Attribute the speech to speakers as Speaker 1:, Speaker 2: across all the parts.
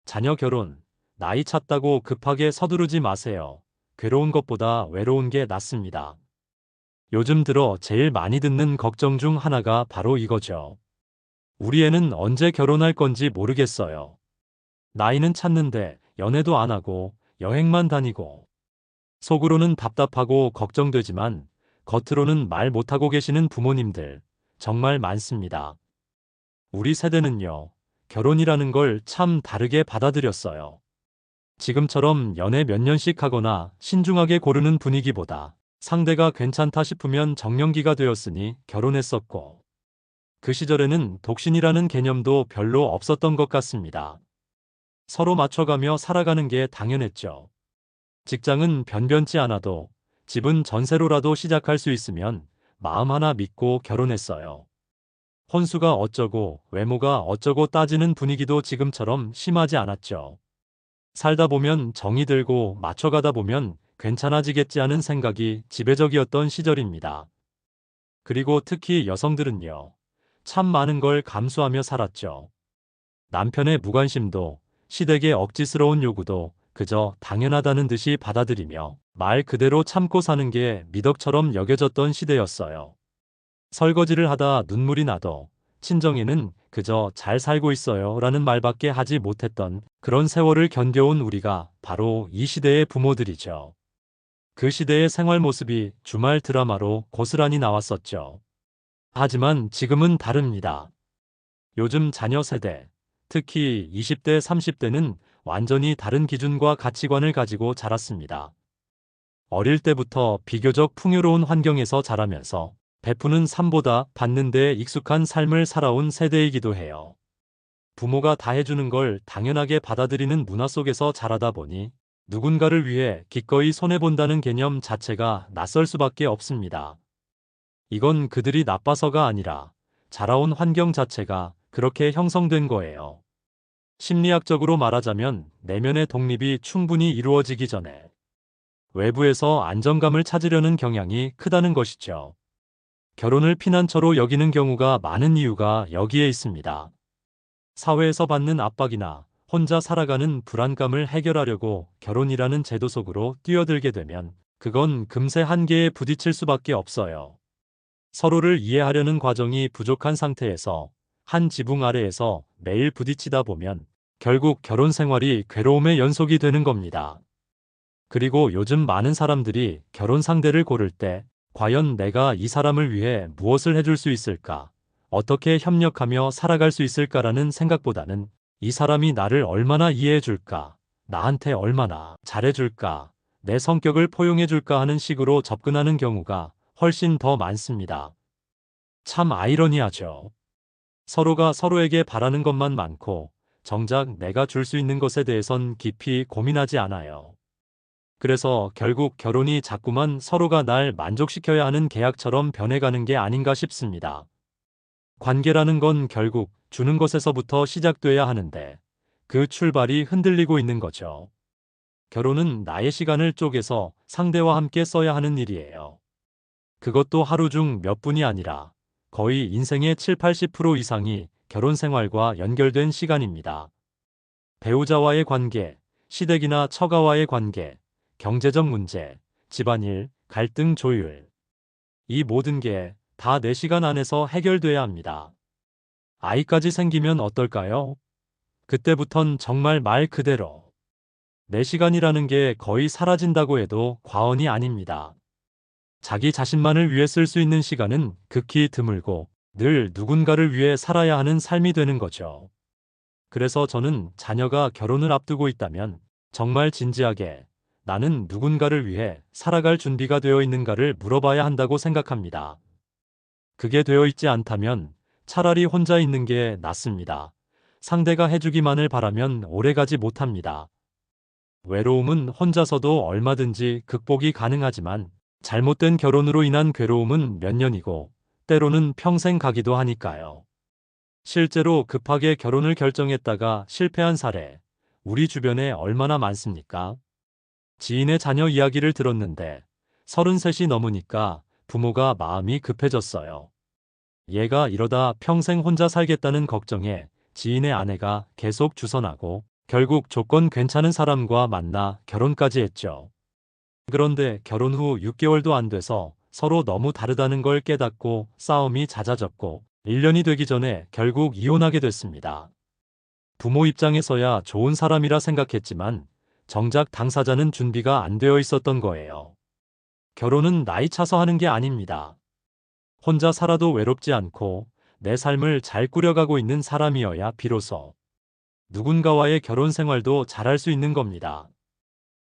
Speaker 1: 자녀 결혼, 나이 찼다고 급하게 서두르지 마세요. 괴로운 것보다 외로운 게 낫습니다. 요즘 들어 제일 많이 듣는 걱정 중 하나가 바로 이거죠. 우리 애는 언제 결혼할 건지 모르겠어요. 나이는 찼는데 연애도 안 하고 여행만 다니고. 속으로는 답답하고 걱정되지만 겉으로는 말 못하고 계시는 부모님들 정말 많습니다. 우리 세대는요, 결혼이라는 걸 참 다르게 받아들였어요. 지금처럼 연애 몇 년씩 하거나 신중하게 고르는 분위기보다 상대가 괜찮다 싶으면 정년기가 되었으니 결혼했었고, 그 시절에는 독신이라는 개념도 별로 없었던 것 같습니다. 서로 맞춰가며 살아가는 게 당연했죠. 직장은 변변치 않아도 집은 전세로라도 시작할 수 있으면 마음 하나 믿고 결혼했어요. 혼수가 어쩌고 외모가 어쩌고 따지는 분위기도 지금처럼 심하지 않았죠. 살다 보면 정이 들고 맞춰가다 보면 괜찮아지겠지 하는 생각이 지배적이었던 시절입니다. 그리고 특히 여성들은요, 참 많은 걸 감수하며 살았죠. 남편의 무관심도, 시댁의 억지스러운 요구도 그저 당연하다는 듯이 받아들이며 말 그대로 참고 사는 게 미덕처럼 여겨졌던 시대였어요. 설거지를 하다 눈물이 나도 친정에는 그저 잘 살고 있어요 라는 말밖에 하지 못했던 그런 세월을 견뎌온 우리가 바로 이 시대의 부모들이죠. 그 시대의 생활 모습이 주말 드라마로 고스란히 나왔었죠. 하지만 지금은 다릅니다. 요즘 자녀 세대, 특히 20대, 30대는 완전히 다른 기준과 가치관을 가지고 자랐습니다. 어릴 때부터 비교적 풍요로운 환경에서 자라면서 베푸는 삶보다 받는 데 익숙한 삶을 살아온 세대이기도 해요. 부모가 다 해주는 걸 당연하게 받아들이는 문화 속에서 자라다 보니 누군가를 위해 기꺼이 손해본다는 개념 자체가 낯설 수밖에 없습니다. 이건 그들이 나빠서가 아니라 자라온 환경 자체가 그렇게 형성된 거예요. 심리학적으로 말하자면 내면의 독립이 충분히 이루어지기 전에 외부에서 안정감을 찾으려는 경향이 크다는 것이죠. 결혼을 피난처로 여기는 경우가 많은 이유가 여기에 있습니다. 사회에서 받는 압박이나 혼자 살아가는 불안감을 해결하려고 결혼이라는 제도 속으로 뛰어들게 되면 그건 금세 한계에 부딪힐 수밖에 없어요. 서로를 이해하려는 과정이 부족한 상태에서 한 지붕 아래에서 매일 부딪히다 보면 결국 결혼 생활이 괴로움의 연속이 되는 겁니다. 그리고 요즘 많은 사람들이 결혼 상대를 고를 때 과연 내가 이 사람을 위해 무엇을 해줄 수 있을까? 어떻게 협력하며 살아갈 수 있을까라는 생각보다는 이 사람이 나를 얼마나 이해해 줄까? 나한테 얼마나 잘해 줄까? 내 성격을 포용해 줄까 하는 식으로 접근하는 경우가 훨씬 더 많습니다. 참 아이러니하죠. 서로가 서로에게 바라는 것만 많고 정작 내가 줄 수 있는 것에 대해선 깊이 고민하지 않아요. 그래서 결국 결혼이 자꾸만 서로가 날 만족시켜야 하는 계약처럼 변해가는 게 아닌가 싶습니다. 관계라는 건 결국 주는 것에서부터 시작돼야 하는데 그 출발이 흔들리고 있는 거죠. 결혼은 나의 시간을 쪼개서 상대와 함께 써야 하는 일이에요. 그것도 하루 중 몇 분이 아니라 거의 인생의 7, 80% 이상이 결혼 생활과 연결된 시간입니다. 배우자와의 관계, 시댁이나 처가와의 관계, 경제적 문제, 집안일, 갈등 조율. 이 모든 게 다 내 시간 안에서 해결돼야 합니다. 아이까지 생기면 어떨까요? 그때부턴 정말 말 그대로 내 시간이라는 게 거의 사라진다고 해도 과언이 아닙니다. 자기 자신만을 위해 쓸 수 있는 시간은 극히 드물고 늘 누군가를 위해 살아야 하는 삶이 되는 거죠. 그래서 저는 자녀가 결혼을 앞두고 있다면 정말 진지하게 나는 누군가를 위해 살아갈 준비가 되어 있는가를 물어봐야 한다고 생각합니다. 그게 되어 있지 않다면 차라리 혼자 있는 게 낫습니다. 상대가 해주기만을 바라면 오래가지 못합니다. 외로움은 혼자서도 얼마든지 극복이 가능하지만 잘못된 결혼으로 인한 괴로움은 몇 년이고 때로는 평생 가기도 하니까요. 실제로 급하게 결혼을 결정했다가 실패한 사례, 우리 주변에 얼마나 많습니까? 지인의 자녀 이야기를 들었는데 33이 넘으니까 부모가 마음이 급해졌어요. 얘가 이러다 평생 혼자 살겠다는 걱정에 지인의 아내가 계속 주선하고 결국 조건 괜찮은 사람과 만나 결혼까지 했죠. 그런데 결혼 후 6개월도 안 돼서 서로 너무 다르다는 걸 깨닫고 싸움이 잦아졌고 1년이 되기 전에 결국 이혼하게 됐습니다. 부모 입장에서야 좋은 사람이라 생각했지만 정작 당사자는 준비가 안 되어 있었던 거예요. 결혼은 나이 차서 하는 게 아닙니다. 혼자 살아도 외롭지 않고 내 삶을 잘 꾸려가고 있는 사람이어야 비로소 누군가와의 결혼 생활도 잘할 수 있는 겁니다.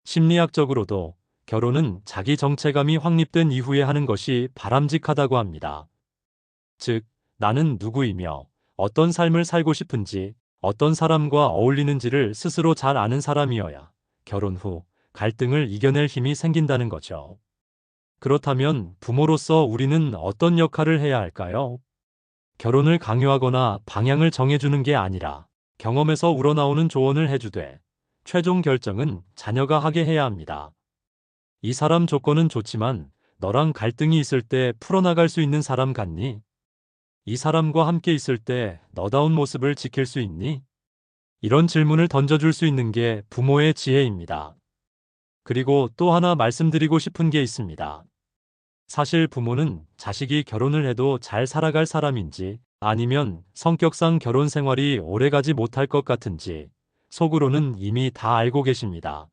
Speaker 1: 심리학적으로도 결혼은 자기 정체감이 확립된 이후에 하는 것이 바람직하다고 합니다. 즉, 나는 누구이며 어떤 삶을 살고 싶은지, 어떤 사람과 어울리는지를 스스로 잘 아는 사람이어야 결혼 후 갈등을 이겨낼 힘이 생긴다는 거죠. 그렇다면 부모로서 우리는 어떤 역할을 해야 할까요? 결혼을 강요하거나 방향을 정해주는 게 아니라 경험에서 우러나오는 조언을 해주되 최종 결정은 자녀가 하게 해야 합니다. 이 사람 조건은 좋지만 너랑 갈등이 있을 때 풀어나갈 수 있는 사람 같니? 이 사람과 함께 있을 때 너다운 모습을 지킬 수 있니? 이런 질문을 던져줄 수 있는 게 부모의 지혜입니다. 그리고 또 하나 말씀드리고 싶은 게 있습니다. 사실 부모는 자식이 결혼을 해도 잘 살아갈 사람인지 아니면 성격상 결혼 생활이 오래가지 못할 것 같은지 속으로는 이미 다 알고 계십니다.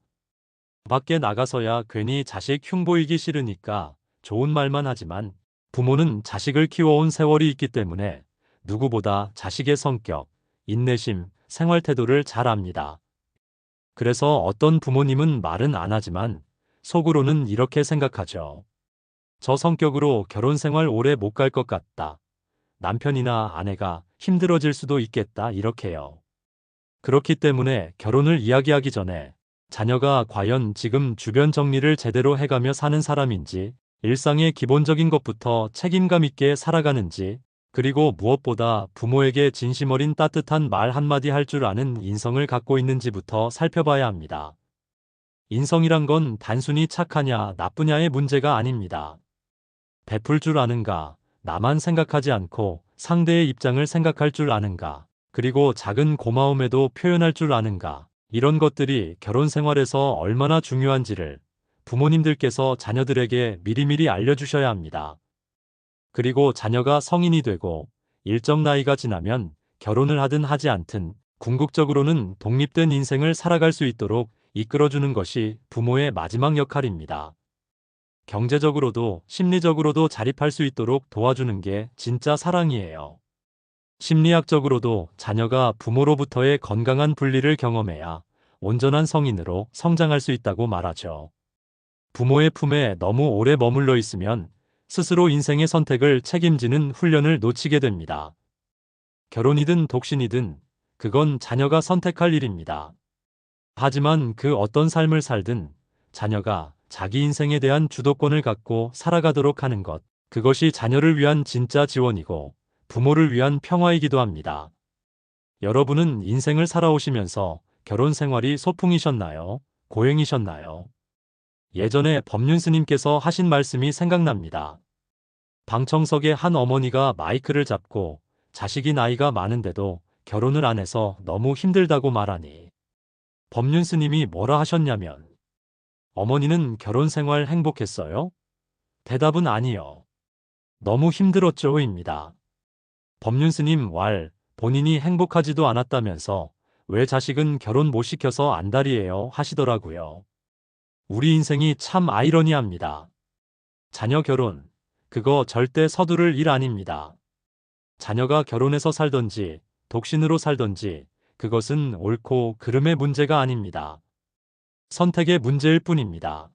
Speaker 1: 밖에 나가서야 괜히 자식 흉보이기 싫으니까 좋은 말만 하지만 부모는 자식을 키워온 세월이 있기 때문에 누구보다 자식의 성격, 인내심, 생활 태도를 잘 압니다. 그래서 어떤 부모님은 말은 안 하지만 속으로는 이렇게 생각하죠. 저 성격으로 결혼 생활 오래 못 갈 것 같다. 남편이나 아내가 힘들어질 수도 있겠다. 이렇게요. 그렇기 때문에 결혼을 이야기하기 전에 자녀가 과연 지금 주변 정리를 제대로 해가며 사는 사람인지, 일상의 기본적인 것부터 책임감 있게 살아가는지, 그리고 무엇보다 부모에게 진심 어린 따뜻한 말 한마디 할 줄 아는 인성을 갖고 있는지부터 살펴봐야 합니다. 인성이란 건 단순히 착하냐 나쁘냐의 문제가 아닙니다. 베풀 줄 아는가, 나만 생각하지 않고 상대의 입장을 생각할 줄 아는가, 그리고 작은 고마움에도 표현할 줄 아는가, 이런 것들이 결혼 생활에서 얼마나 중요한지를 부모님들께서 자녀들에게 미리미리 알려주셔야 합니다. 그리고 자녀가 성인이 되고 일정 나이가 지나면 결혼을 하든 하지 않든 궁극적으로는 독립된 인생을 살아갈 수 있도록 이끌어주는 것이 부모의 마지막 역할입니다. 경제적으로도 심리적으로도 자립할 수 있도록 도와주는 게 진짜 사랑이에요. 심리학적으로도 자녀가 부모로부터의 건강한 분리를 경험해야 온전한 성인으로 성장할 수 있다고 말하죠. 부모의 품에 너무 오래 머물러 있으면 스스로 인생의 선택을 책임지는 훈련을 놓치게 됩니다. 결혼이든 독신이든 그건 자녀가 선택할 일입니다. 하지만 그 어떤 삶을 살든 자녀가 자기 인생에 대한 주도권을 갖고 살아가도록 하는 것, 그것이 자녀를 위한 진짜 지원이고 부모를 위한 평화이기도 합니다. 여러분은 인생을 살아오시면서 결혼 생활이 소풍이셨나요? 고행이셨나요? 예전에 법륜 스님께서 하신 말씀이 생각납니다. 방청석에 한 어머니가 마이크를 잡고 자식이 나이가 많은데도 결혼을 안 해서 너무 힘들다고 말하니 법륜 스님이 뭐라 하셨냐면, 어머니는 결혼 생활 행복했어요? 대답은 아니요. 너무 힘들었죠입니다. 법륜 스님 왈, 본인이 행복하지도 않았다면서 왜 자식은 결혼 못 시켜서 안달이에요 하시더라고요. 우리 인생이 참 아이러니합니다. 자녀 결혼, 그거 절대 서두를 일 아닙니다. 자녀가 결혼해서 살던지 독신으로 살던지 그것은 옳고 그름의 문제가 아닙니다. 선택의 문제일 뿐입니다.